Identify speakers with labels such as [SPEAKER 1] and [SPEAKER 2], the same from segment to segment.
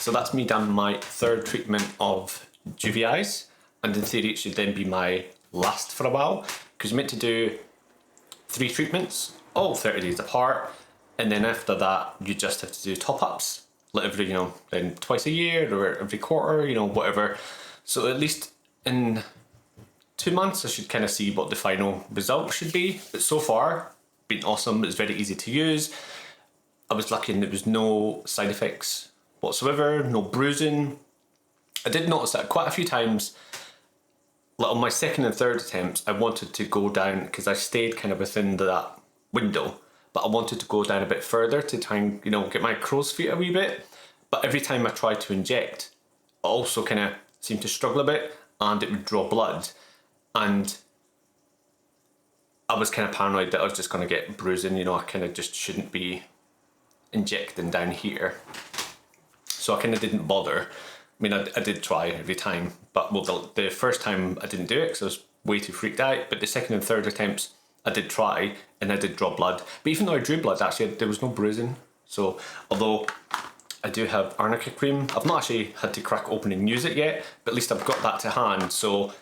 [SPEAKER 1] So that's me done my third treatment of Juve eyes, and in theory it should then be my last for a while, because you're meant to do 3 treatments, all 30 days apart, and then after that you just have to do top-ups, like every, then twice a year or every quarter, whatever. So at least in 2 months I should kind of see what the final result should be. But so far, been awesome. It's very easy to use. I was lucky and there was no side effects whatsoever, no bruising. I did notice that quite a few times, like on my second and third attempts, I wanted to go down, because I stayed kind of within that window, but I wanted to go down a bit further to try and, get my crow's feet a wee bit. But every time I tried to inject, I also kind of seemed to struggle a bit, and it would draw blood. And I was kind of paranoid that I was just going to get bruising, I kind of just shouldn't be injecting down here. So I kind of didn't bother. I mean, I did try every time, but well, the first time I didn't do it because I was way too freaked out. But the second and third attempts, I did try, and I did draw blood. But even though I drew blood, actually, there was no bruising. So although I do have Arnica cream, I've not actually had to crack open and use it yet, but at least I've got that to hand. So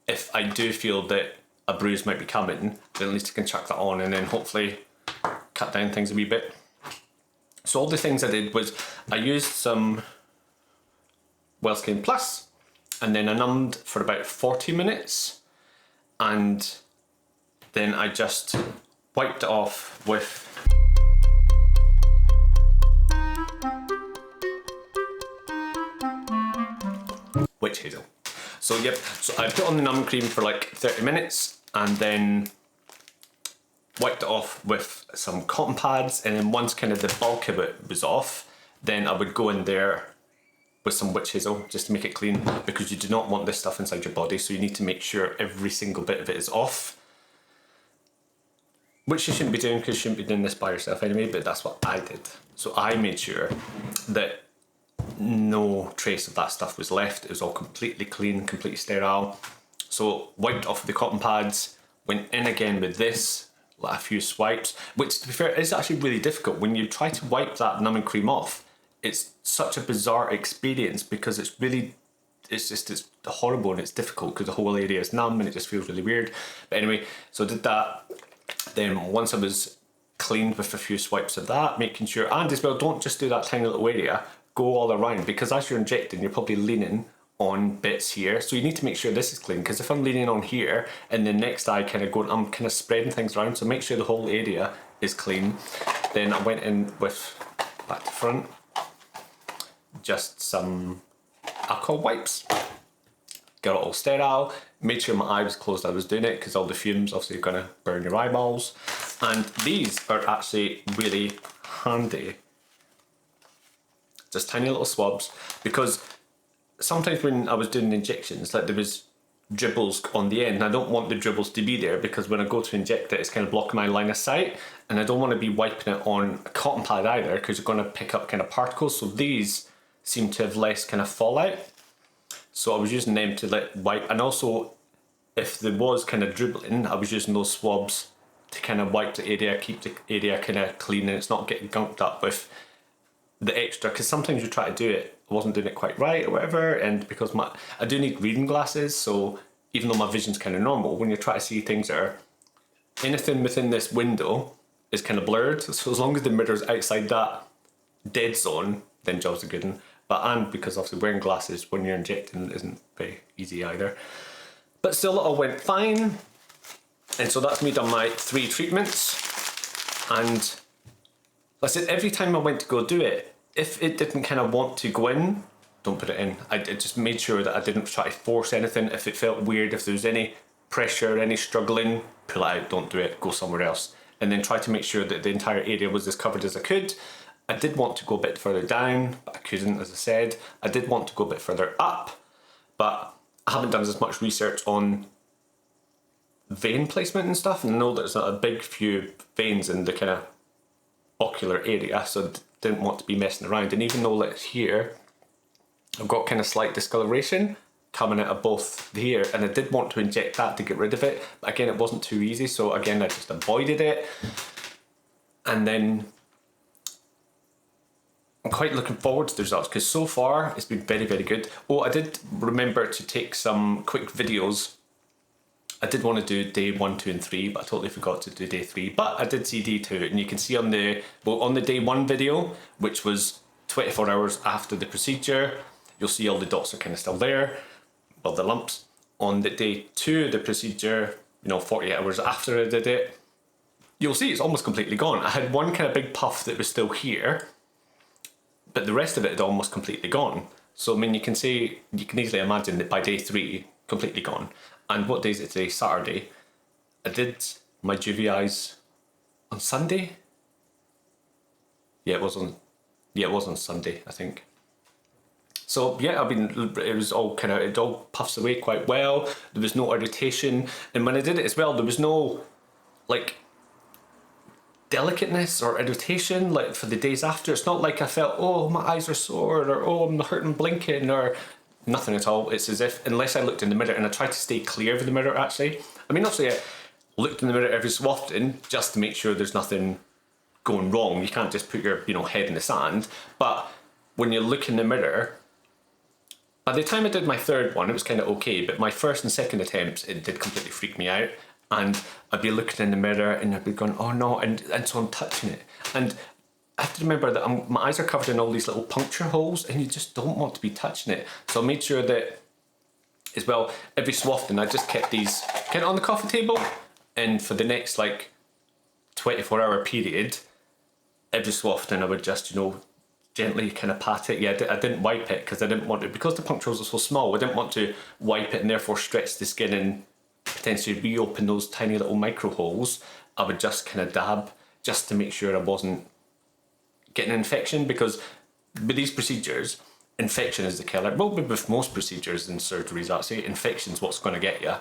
[SPEAKER 1] if I do feel that a bruise might be coming, then at least I can chuck that on and then hopefully cut down things a wee bit. So all the things I did was I used some Wellskin Plus, and then I numbed for about 40 minutes, and then I just wiped it off with witch hazel. So yep, so I put on the numb cream for like 30 minutes and then wiped it off with some cotton pads, and then once kind of the bulk of it was off, then I would go in there with some witch hazel just to make it clean, because you do not want this stuff inside your body, so you need to make sure every single bit of it is off. Which you shouldn't be doing, because you shouldn't be doing this by yourself anyway, but that's what I did. So I made sure that no trace of that stuff was left. It was all completely clean, completely sterile. So wiped off with the cotton pads, went in again with this, like a few swipes, which to be fair is actually really difficult. When you try to wipe that numbing cream off, it's such a bizarre experience, because it's horrible and it's difficult because the whole area is numb and it just feels really weird. But anyway, so I did that. Then once I was cleaned with a few swipes of that, making sure, and as well, don't just do that tiny little area, go all around, because as you're injecting, you're probably leaning on bits here, so you need to make sure this is clean, because if I'm leaning on here and the next eye kind of going, I'm kind of spreading things around, so make sure the whole area is clean. Then I went in with, back to front, just some alcohol wipes, got it all sterile, made sure my eye was closed as I was doing it, because all the fumes obviously are going to burn your eyeballs. And these are actually really handy, just tiny little swabs, because sometimes when I was doing injections, like there was dribbles on the end, and I don't want the dribbles to be there, because when I go to inject it, it's kind of blocking my line of sight, and I don't want to be wiping it on a cotton pad either, because you're going to pick up kind of particles. So these seem to have less kind of fallout, so I was using them to let wipe. And also, if there was kind of dribbling, I was using those swabs to kind of wipe the area, keep the area kind of clean, and it's not getting gunked up with the extra, because sometimes you try to do it, I wasn't doing it quite right or whatever, and because I do need reading glasses, so even though my vision's kind of normal, when you try to see things that are, anything within this window is kind of blurred, so as long as the mirror's outside that dead zone, then jobs are good. And because obviously wearing glasses when you're injecting isn't very easy either. But still, it all went fine, and so that's me done my 3 treatments. And I said, every time I went to go do it, if it didn't kind of want to go in, don't put it in. I just made sure that I didn't try to force anything. If it felt weird, if there was any pressure, any struggling, pull it out, don't do it, go somewhere else. And then try to make sure that the entire area was as covered as I could. I did want to go a bit further down, but I couldn't, as I said. I did want to go a bit further up, but I haven't done as much research on vein placement and stuff, and I know there's a big few veins in the kind of ocular area, so I didn't want to be messing around. And even though like here, I've got kind of slight discoloration coming out of both here, and I did want to inject that to get rid of it, but again, it wasn't too easy, so again, I just avoided it. And then I'm quite looking forward to the results because so far it's been very, very good. Oh, I did remember to take some quick videos. I did want to do day 1, 2 and 3, but I totally forgot to do day 3. But I did see day 2, and you can see on the day 1 video, which was 24 hours after the procedure, you'll see all the dots are kind of still there, well, the lumps. On the day 2 of the procedure, 48 hours after I did it, you'll see it's almost completely gone. I had one kind of big puff that was still here, but the rest of it had almost completely gone. So I mean, you can easily imagine that by day 3, completely gone. And what day is it today? Saturday. I did my Juve eyes on Sunday. It was on Sunday, I think. So yeah, it was all it all puffs away quite well. There was no irritation, and when I did it as well, there was no like delicateness or irritation like for the days after. It's not like I felt, oh, my eyes are sore, or oh, I'm hurting blinking, or nothing at all. It's as if, unless I looked in the mirror, and I tried to stay clear of the mirror actually. I mean, obviously I looked in the mirror every so often just to make sure there's nothing going wrong. You can't just put your head in the sand. But when you look in the mirror, by the time I did my third one, it was kind of okay, but my first and second attempts, it did completely freak me out. And I'd be looking in the mirror and I'd be going, oh no, and so I'm touching it. And I have to remember that my eyes are covered in all these little puncture holes, and you just don't want to be touching it. So I made sure that, as well, every so often I just kept these kind of on the coffee table, and for the next like 24-hour period, every so often I would just, gently kind of pat it. Yeah, I didn't wipe it because I didn't want to, because the puncture holes are so small, I didn't want to wipe it and therefore stretch the skin and potentially reopen those tiny little micro holes. I would just kind of dab just to make sure I wasn't getting an infection, because with these procedures, infection is the killer. Well, with most procedures and surgeries, actually, infection's what's going to get you.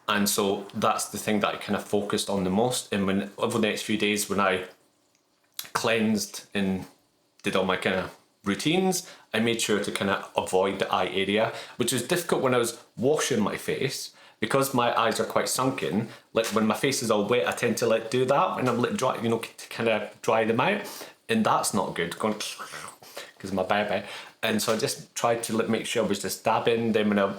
[SPEAKER 1] And so that's the thing that I kind of focused on the most. And when over the next few days, when I cleansed and did all my kind of routines, I made sure to kind of avoid the eye area, which was difficult when I was washing my face, because my eyes are quite sunken. Like when my face is all wet, I tend to do that when I'm dry, to kind of dry them out, and that's not good. Going because my baby, and so I just tried to make sure I was just dabbing. Then when I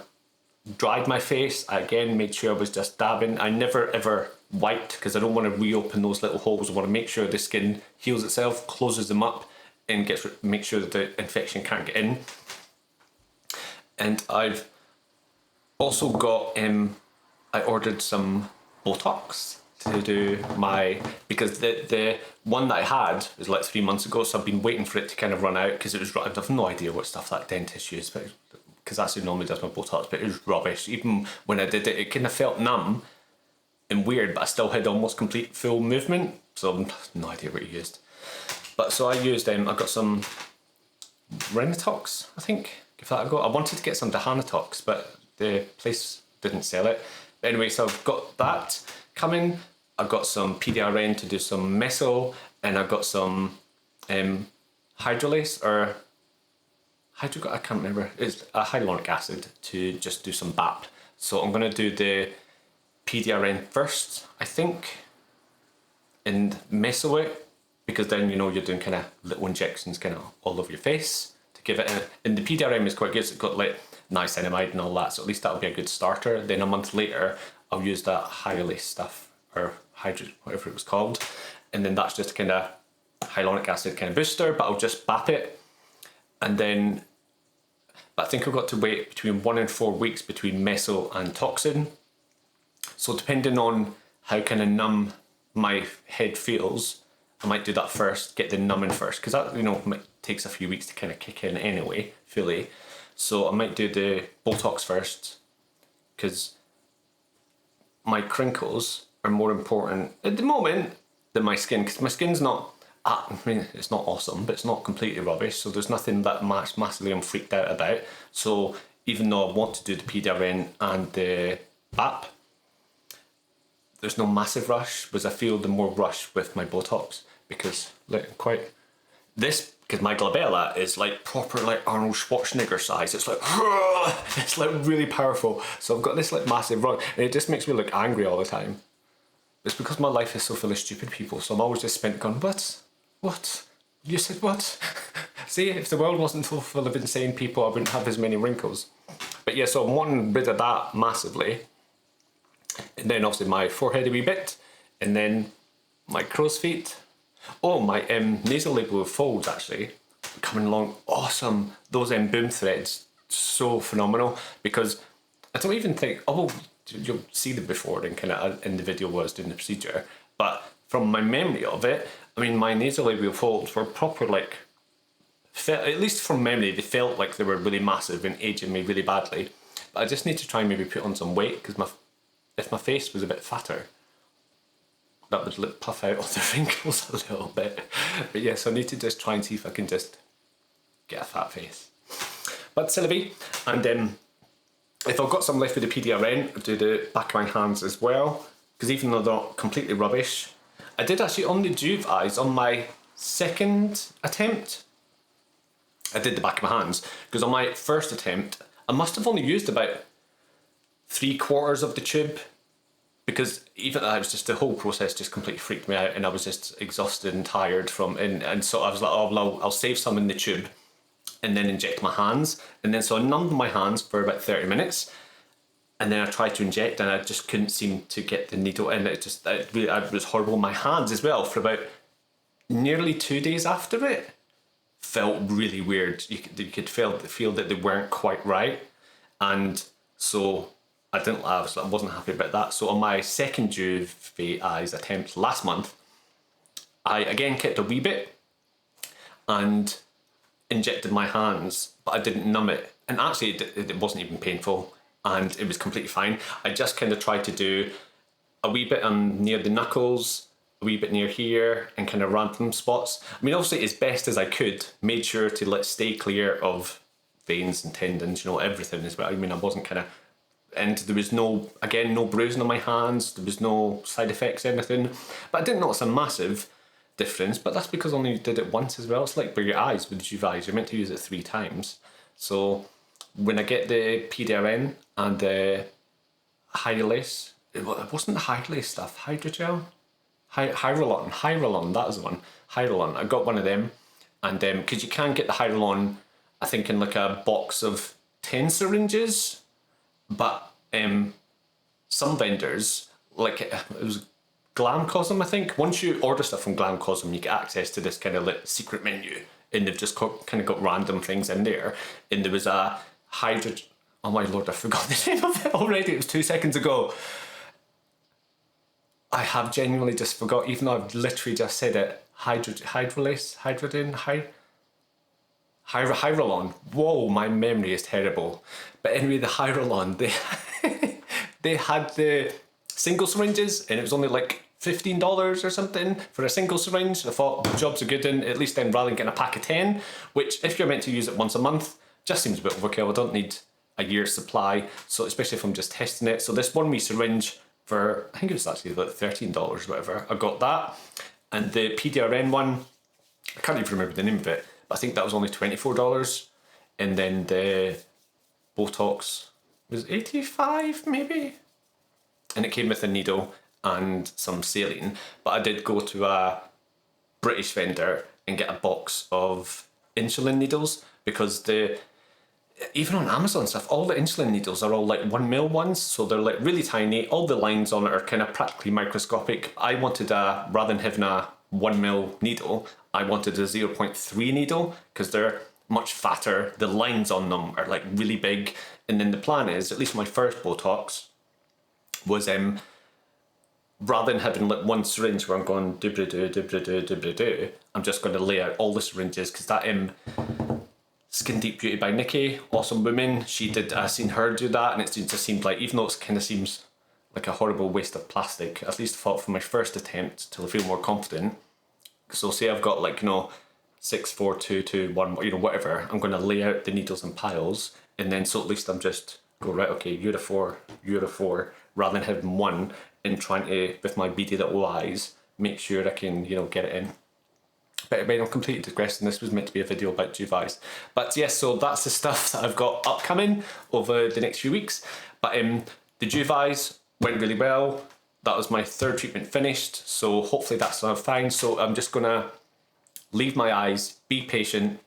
[SPEAKER 1] dried my face, I again made sure I was just dabbing. I never ever wiped because I don't want to reopen those little holes. I want to make sure the skin heals itself, closes them up, and make sure that the infection can't get in. And I've also got I ordered some Botox to do because the one that I had was like 3 months ago, so I've been waiting for it to kind of run out, because I have no idea what stuff that dentist used, but because that's who normally does my Botox, but it was rubbish. Even when I did it, it kind of felt numb and weird, but I still had almost complete full movement, so I have no idea what he used. But so I used, I got some Renatox, I think, give that a go. I wanted to get some Dehanatox, but the place didn't sell it. But anyway, so I've got that coming. I've got some PDRN to do some meso, and I've got some hydrolase, or I can't remember. It's a hyaluronic acid to just do some BAP. So I'm going to do the PDRN first, I think, and meso it, because then you're doing kind of little injections kind of all over your face to give it and the PDRN is quite good. It's got like niacinamide and all that, so at least that'll be a good starter. Then a month later I'll use that hyaluronic stuff, or whatever it was called, and then that's just kind of hyaluronic acid kind of booster, but I'll just BAP it. And then, but I think I've got to wait between 1 and 4 weeks between meso and toxin. So depending on how kind of numb my head feels, I might do that first, get the numbing first, because that takes a few weeks to kind of kick in anyway, fully. So I might do the Botox first, because my crinkles are more important at the moment than my skin, because my skin's not, it's not awesome, but it's not completely rubbish, so there's nothing that massively I'm freaked out about. So even though I want to do the PDRN and the BAP, there's no massive rush, because I feel the more rush with my Botox, because because my glabella is like proper like Arnold Schwarzenegger size. It's like, it's like really powerful. So I've got this like massive rush, and it just makes me look angry all the time. It's because my life is so full of stupid people, so I'm always just spent going, what? You said what? See, if the world wasn't so full of insane people, I wouldn't have as many wrinkles. But yeah, so I'm wanting rid of that massively. And then obviously my forehead a wee bit. And then my crow's feet. Oh, my nasal label with folds actually coming along awesome. Those boom threads, so phenomenal, because I don't even think, oh, you'll see them before in kind of in the video where I was doing the procedure, but from my memory of it, I mean, my nasolabial folds were proper, like, at least from memory, they felt like they were really massive and aging me really badly. But I just need to try and maybe put on some weight, because if my face was a bit fatter, that would puff out all the wrinkles a little bit. But yeah, so I need to just try and see if I can just get a fat face. But Sylvie, and if I've got some left with the PDRN, I'll do the back of my hands as well, because even though they're not completely rubbish, I did actually on the Juve eyes, on my second attempt, I did the back of my hands, because on my first attempt, I must have only used about 3/4 of the tube, because even I was just, the whole process just completely freaked me out, and I was just exhausted and tired from, and so I was like, oh, well, I'll save some in the tube and then inject my hands. And then so I numbed my hands for about 30 minutes, and then I tried to inject and I just couldn't seem to get the needle in. It was horrible. My hands as well, for about nearly 2 days after it, felt really weird. You could feel that they weren't quite right, and so I wasn't happy about that. So on my second Juve eyes attempt last month, I again kept a wee bit and injected my hands, but I didn't numb it, and actually it wasn't even painful, and it was completely fine. I just kind of tried to do a wee bit near the knuckles, a wee bit near here, and kind of random spots. I mean, obviously as best as I could, made sure to stay clear of veins and tendons, everything as well. I mean, I wasn't kind of, and there was no bruising on my hands, there was no side effects, anything, but I didn't notice a massive difference. But that's because I only did it once as well. It's like with your eyes, with Juve eyes, you're meant to use it 3 times. So when I get the PDRN and the Hyalase, it wasn't the Hyalase stuff, hydrogel? Hyralon, that was the one. Hyralon, I got one of them, and because you can get the Hyralon, I think in like a box of 10 syringes, but some vendors, like it was Glamcosm, I think. Once you order stuff from Glamcosm, you get access to this kind of like secret menu, and they've just kind of got random things in there. And there was a oh my lord, I forgot the name of it already. It was 2 seconds ago. I have genuinely just forgot, even though I've literally just said it. Hyralon. Whoa, my memory is terrible. But anyway, the Hyralon, they had the single syringes, and it was only like $15 or something for a single syringe. I thought, the job's a good one, at least then, rather than getting a pack of 10, which if you're meant to use it once a month, just seems a bit overkill. I don't need a year's supply, so especially if I'm just testing it. So this one wee syringe for, I think it was actually like $13 or whatever, I got that. And the PDRN one, I can't even remember the name of it, but I think that was only $24. And then the Botox was $85 maybe? And it came with a needle and some saline. But I did go to a British vendor and get a box of insulin needles, because even on Amazon stuff, all the insulin needles are all like 1 mil ones, so they're like really tiny. All the lines on it are kind of practically microscopic. I wanted rather than having a 1 mil needle, I wanted a 0.3 needle, because they're much fatter. The lines on them are like really big. And then the plan is, at least my first Botox was rather than having like one syringe where I'm going dibra-do, I'm just going to lay out all the syringes, because that Skin Deep Beauty by Nikki, awesome woman, she did, I seen her do that, and it just seemed like, even though it kind of seems like a horrible waste of plastic, at least I thought for my first attempt, till I feel more confident. So say I've got like, 6, 4, 2, 2, 1, whatever, I'm going to lay out the needles in piles, and then so at least I'm just go, right, okay, you're a 4, rather than having one and trying to, with my beady little eyes, make sure I can, get it in. But anyway, I'm completely digressing. This was meant to be a video about Juve eyes. But yes, so that's the stuff that I've got upcoming over the next few weeks. But the Juve eyes went really well. That was my 3rd treatment finished, so hopefully that's fine. So I'm just gonna leave my eyes, be patient,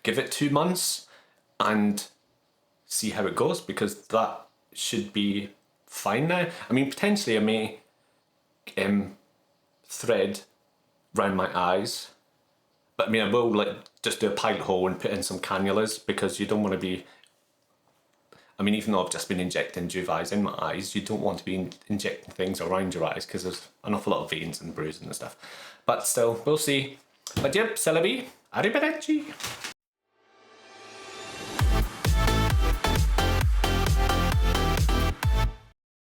[SPEAKER 1] give it 2 months and see how it goes, because that should be fine now. I mean, potentially I may thread round my eyes, but I mean, I will like just do a pilot hole and put in some cannulas, because you don't want to be, I mean, even though I've just been injecting Juve in my eyes, you don't want to be injecting things around your eyes, because there's an awful lot of veins and bruising and stuff. But still, we'll see. But yep, c'est la vie. Arrivederci.